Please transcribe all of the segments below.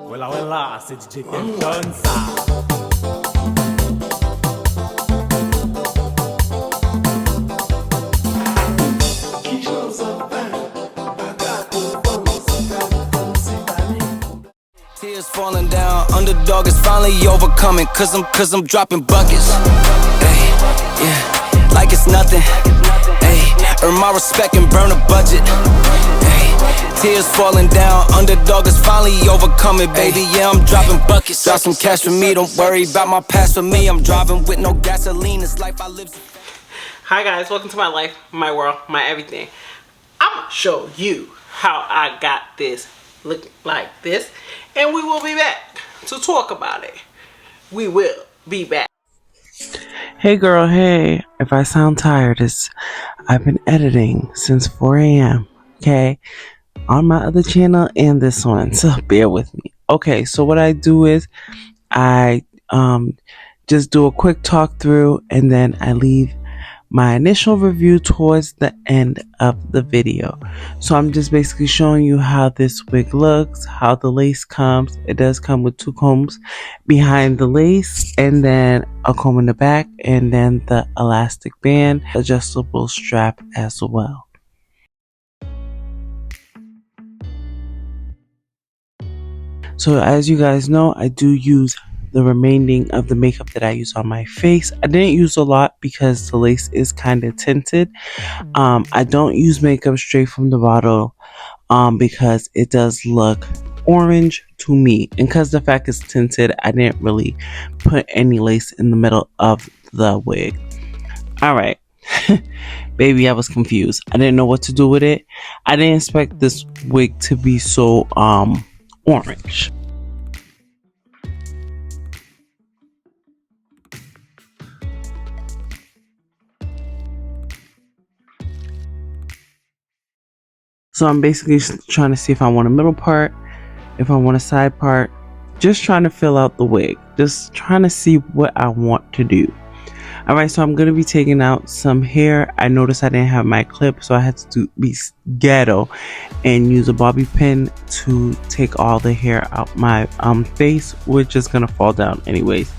Wella, c'est DJ Tempton ça. Tears falling down, underdog is finally overcoming, cause I'm dropping buckets. Ay, yeah, like it's nothing. Ay, earn my respect and burn a budget. Ay, tears falling down, underdog is finally overcoming, baby. Yeah, I'm dropping buckets. Drop some cash for me, don't worry about my past for me. I'm driving with no gasoline, it's life I live. Hi guys, welcome to my life, my world, my everything. I'm gonna show you how I got this looking like this, and we will be back to talk about it. We will be back. Hey girl, hey. If I sound tired, I've been editing since 4 a.m. Okay, on my other channel and this one, so bear with me. Okay, so what I do is I just do a quick talk through, and then I leave my initial review towards the end of the video. So I'm just basically showing you how this wig looks, how the lace comes. It does come with 2 combs behind the lace, and then a comb in the back, and then the elastic band, adjustable strap as well. So as you guys know, I do use the remaining of the makeup that I use on my face. I didn't use a lot because the lace is kind of tinted. I don't use makeup straight from the bottle because it does look orange to me, and because the fact it's tinted, I didn't really put any lace in the middle of the wig. Alright. Baby, I was confused. I didn't know what to do with it. I didn't expect this wig to be so orange. So I'm basically trying to see if I want a middle part, if I want a side part, just trying to fill out the wig, just trying to see what I want to do. Alright, so I'm going to be taking out some hair. I noticed I didn't have my clip, so I had to be ghetto and use a bobby pin to take all the hair out my face, which is going to fall down anyways.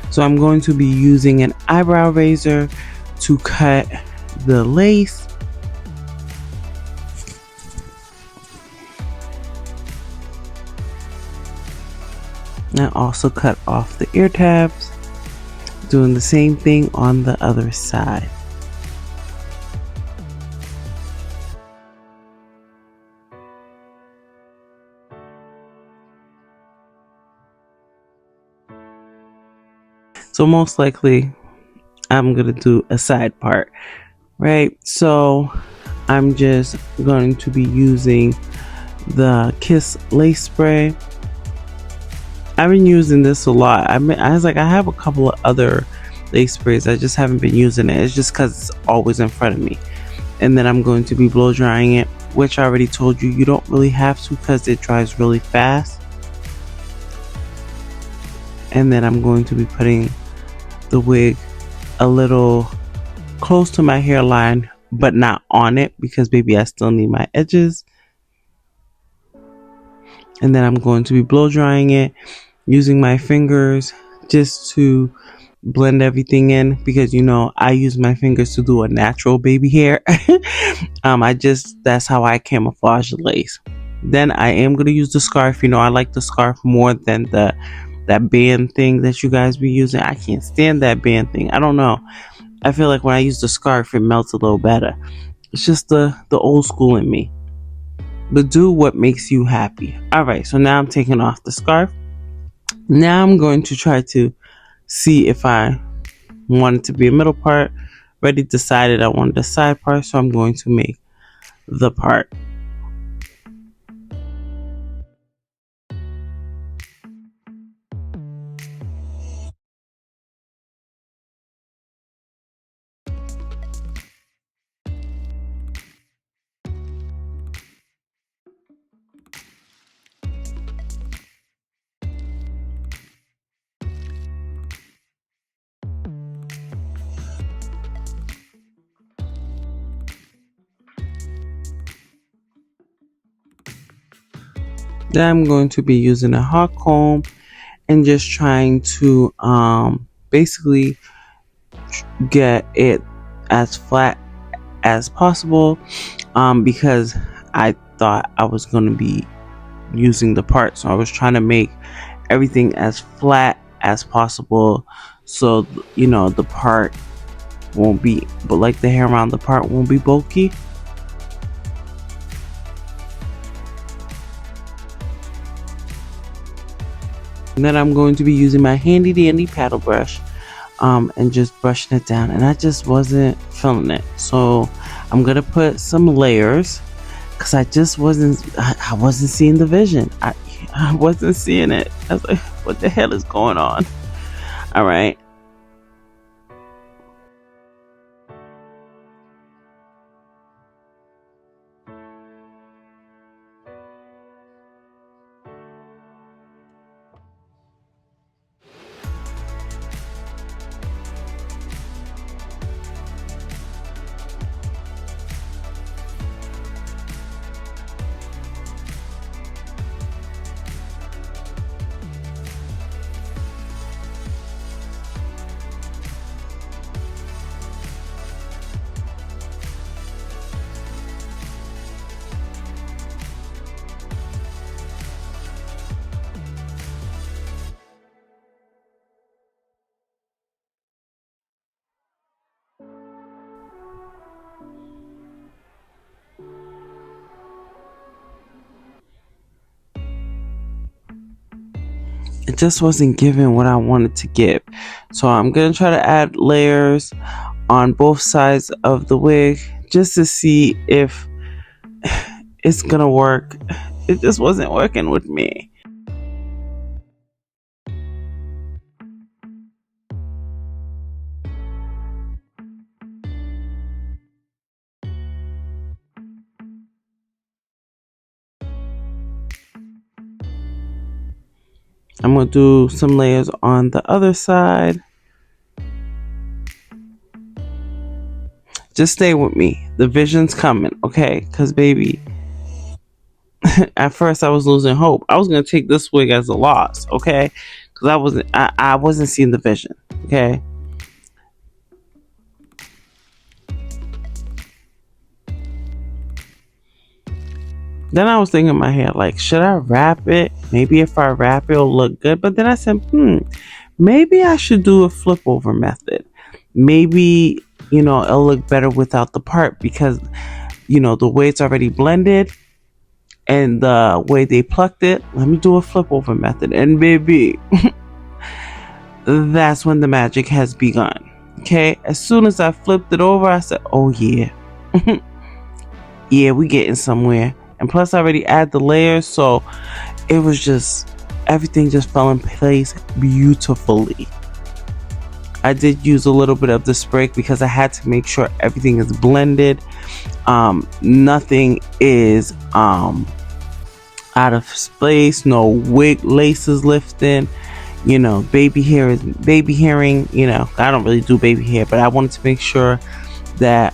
So I'm going to be using an eyebrow razor to cut the lace. And also cut off the ear tabs, doing the same thing on the other side. So most likely I'm gonna do a side part, right? So I'm just going to be using the Kiss lace spray. I've been using this a lot. I was like, I have a couple of other lace sprays. I just haven't been using it. It's just because it's always in front of me. And then I'm going to be blow drying it, which I already told you, you don't really have to because it dries really fast. And then I'm going to be putting the wig a little close to my hairline, but not on it, because baby, I still need my edges. And then I'm going to be blow drying it using my fingers just to blend everything in, because you know I use my fingers to do a natural baby hair. That's how I camouflage the lace. Then I am going to use the scarf. You know, I like the scarf more than that band thing that you guys be using. I can't stand that band thing. I don't know, I feel like when I use the scarf it melts a little better. It's just the old school in me. But do what makes you happy. Alright, so now I'm taking off the scarf. Now I'm going to try to see if I want it to be a middle part. Already decided I wanted a side part, so I'm going to make the part. Then I'm going to be using a hot comb and just trying to basically get it as flat as possible, because I thought I was going to be using the part, so I was trying to make everything as flat as possible, so you know the part won't be, but like the hair around the part won't be bulky. And then I'm going to be using my handy dandy paddle brush, and just brushing it down, and I just wasn't feeling it, so I'm gonna put some layers because I just I wasn't seeing the vision. I wasn't seeing it. I was like, what the hell is going on? All right. It just wasn't giving what I wanted to give. So I'm going to try to add layers on both sides of the wig just to see if it's going to work. It just wasn't working with me. I'm going to do some layers on the other side. Just stay with me. The vision's coming, okay? Because, baby, at first I was losing hope. I was going to take this wig as a loss, okay? Because I wasn't seeing the vision, okay? Then I was thinking in my head, like, should I wrap it? Maybe if I wrap it, it'll look good. But then I said, maybe I should do a flip over method. Maybe, it'll look better without the part because, the way it's already blended and the way they plucked it. Let me do a flip over method. And baby, that's when the magic has begun. Okay. As soon as I flipped it over, I said, oh yeah. Yeah, we getting somewhere. And plus I already add the layers, so it was just, everything just fell in place beautifully. I did use a little bit of the spray because I had to make sure everything is blended. Nothing is out of space, no wig laces lifting. Baby hair is baby hairing. I don't really do baby hair, but I wanted to make sure that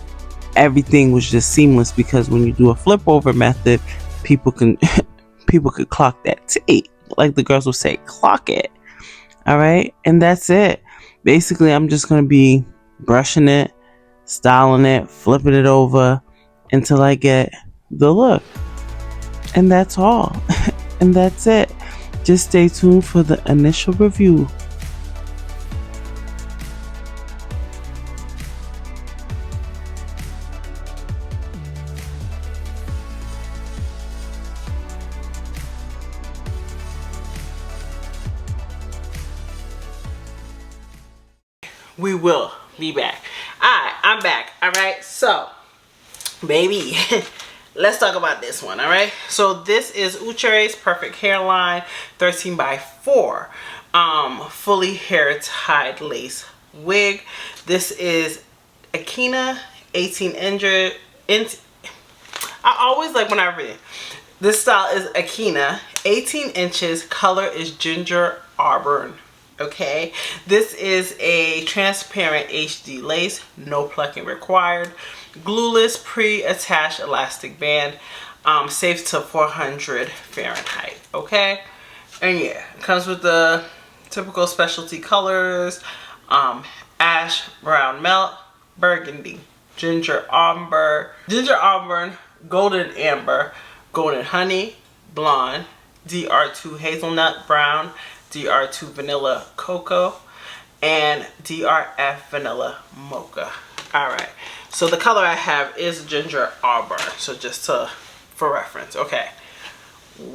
everything was just seamless, because when you do a flip over method, people could clock that T, like the girls will say, clock it. All right, and that's it. Basically, I'm just gonna be brushing it, styling it, flipping it over until I get the look, and that's all. And that's it. Just stay tuned for the initial review. We will be back. Alright, I'm back. Alright, so baby, let's talk about this one. Alright, so this is Uchere's Perfect Hairline 13 by 4 fully hair tied lace wig. This is Anika 18 inch. I always like when I read it. This style is Anika 18 inches. Color is ginger auburn. Okay, this is a transparent HD lace, no plucking required, glueless pre-attached elastic band, safe to 400 Fahrenheit. okay? And yeah, it comes with the typical specialty colors, ash, brown melt, burgundy, ginger auburn, golden amber, golden honey, blonde, DR2 hazelnut brown, DR2 vanilla cocoa, and DRF vanilla mocha. Alright, so the color I have is ginger auburn, so just for reference, okay.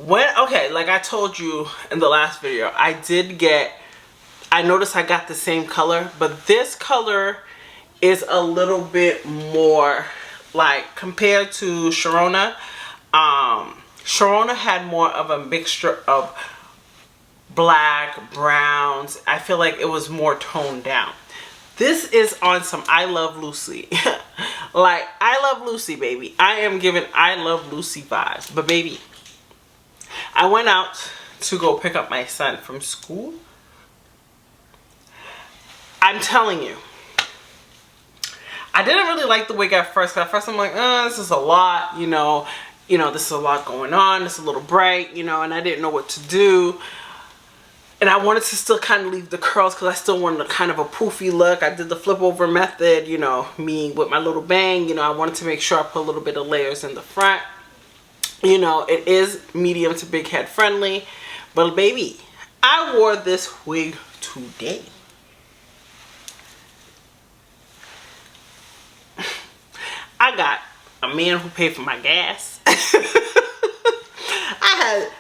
Like I told you in the last video, I noticed I got the same color, but this color is a little bit more, like, compared to Sharona. Sharona had more of a mixture of black, browns. I feel like it was more toned down. This is on some I Love Lucy. Like, I Love Lucy, baby. I am giving I Love Lucy vibes. But baby, I went out to go pick up my son from school. I'm telling you, I didn't really like the wig at first. At first I'm like, this is a lot, you know, this is a lot going on. It's a little bright, you know, and I didn't know what to do. And I wanted to still kind of leave the curls because I still wanted a kind of a poofy look. I did the flip over method, you know, me with my little bang. You know, I wanted to make sure I put a little bit of layers in the front. You know, it is medium to big head friendly. But baby, I wore this wig today. I got a man who paid for my gas.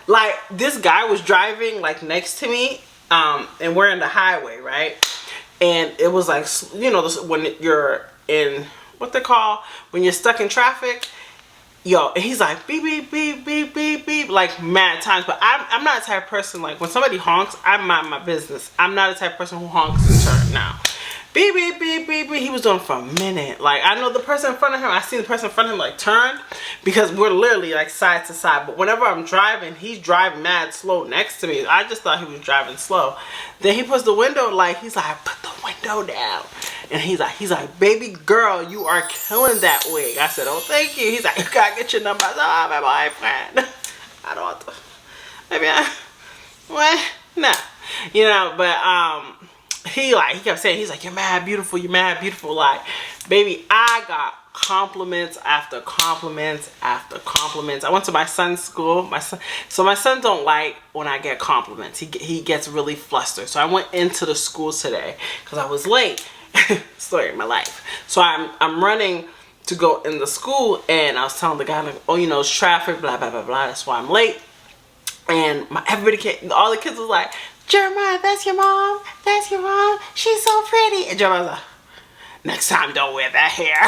Like, this guy was driving like next to me, and we're in the highway, right? And it was like, you know, when you're in what they call when you're stuck in traffic, yo, and he's like beep beep beep beep beep beep, like mad times. But I'm not a type of person, like when somebody honks, I mind my business. I'm not a type of person who honks and turn now. Beep, beep, beep, beep, beep. He was doing it for a minute. Like, I know the person in front of him, I seen the person in front of him, like, turn, because we're literally, like, side to side. But whenever I'm driving, he's driving mad slow next to me. I just thought he was driving slow. Then he puts the window, like, he's like, put the window down. And he's like, baby girl, you are killing that wig. I said, oh, thank you. He's like, you gotta get your number. I said, oh, my boyfriend. I don't want to. Maybe what? Nah. You know, but, he kept saying, he's like, you're mad beautiful, like, baby, I got compliments after compliments after compliments. I went to my son's school. So my son don't like when I get compliments. He gets really flustered. So I went into the school today because I was late. Story of my life. So I'm running to go in the school, and I was telling the guy, like, oh, you know, it's traffic, blah blah blah blah, that's why I'm late. And everybody came, all the kids was like, Jeremiah, that's your mom. That's your mom. She's so pretty. And Jeremiah's like, next time don't wear that hair.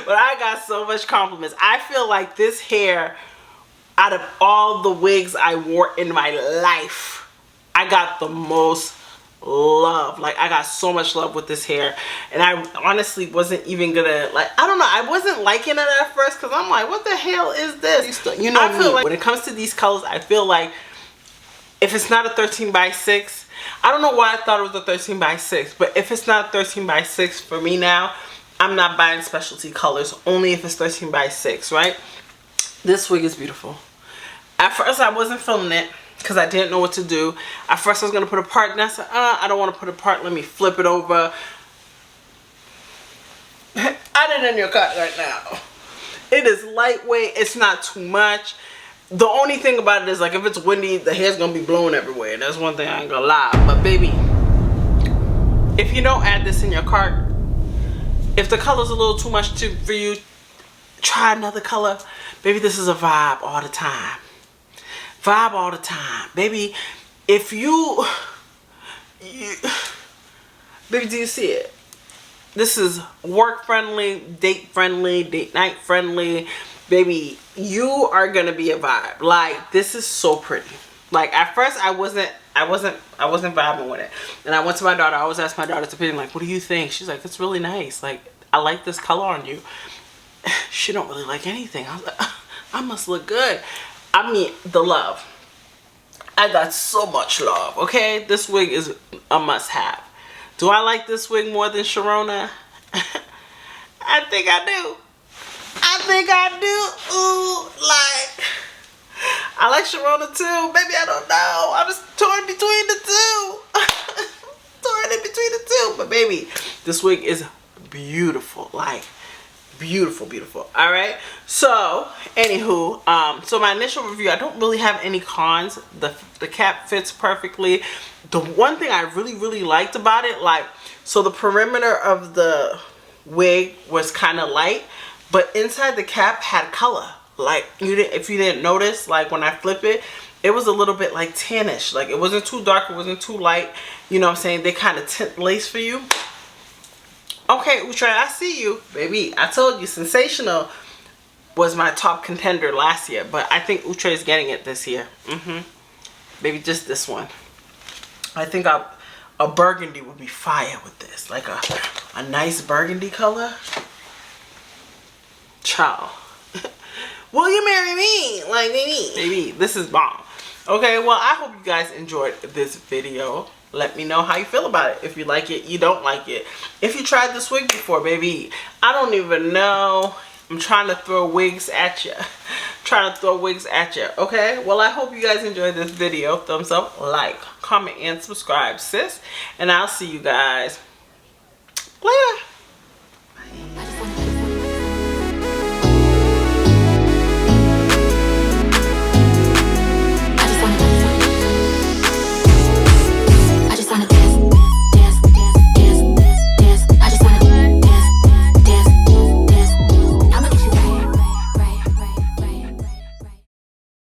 But I got so much compliments. I feel like this hair, out of all the wigs I wore in my life, I got the most love. Like, I got so much love with this hair. And I honestly wasn't even gonna, like, I don't know, I wasn't liking it at first because I'm like, what the hell is this? You know, I feel like when it comes to these colors, I feel like if it's not a 13 by 6, I don't know why I thought it was a 13 by 6, but if it's not 13 by 6 for me now, I'm not buying specialty colors, only if it's 13 by 6, right? This wig is beautiful. At first I wasn't feeling it because I didn't know what to do. At first I was going to put a part, and I said, I don't want to put a part, let me flip it over. I did it in your cut right now. It is lightweight, it's not too much. The only thing about it is, like, if it's windy, the hair's gonna be blowing everywhere. That's one thing I ain't gonna lie. But baby, if you don't add this in your cart, if the color's a little too much for you, try another color. Baby, this is a vibe all the time. Vibe all the time. Baby, if you baby, do you see it? This is work friendly, date night friendly. Baby, you are gonna be a vibe. Like, this is so pretty. Like, at first I wasn't vibing with it. And I went to my daughter. I always ask my daughter's opinion, like, what do you think? She's like, it's really nice. Like, I like this color on you. She don't really like anything. I was like, I must look good. I mean, the love. I got so much love, okay? This wig is a must-have. Do I like this wig more than Sharona? I think I do. I think I do. Ooh, like, like Sharona too. Maybe I don't know. I'm just torn between the two. Torn in between the two. But baby, this wig is beautiful. Like, beautiful, beautiful. All right. So, anywho, so my initial review, I don't really have any cons. The cap fits perfectly. The one thing I really liked about it, like, so the perimeter of the wig was kind of light, but inside the cap had color. Like, if you didn't notice, like when I flip it, it was a little bit like tannish. Like, it wasn't too dark, it wasn't too light. You know what I'm saying? They kind of tint lace for you. Okay, Utre, I see you. Baby, I told you, Sensational was my top contender last year, but I think Utre is getting it this year. Maybe just this one. I think a burgundy would be fire with this. Like a nice burgundy color. Ciao. Will you marry me? Like, maybe this is bomb. Okay, well, I hope you guys enjoyed this video. Let me know how you feel about it. If you like it, you don't like it. If you tried this wig before, baby, I don't even know. I'm trying to throw wigs at you. Okay? Well, I hope you guys enjoyed this video. Thumbs up, like, comment, and subscribe, sis. And I'll see you guys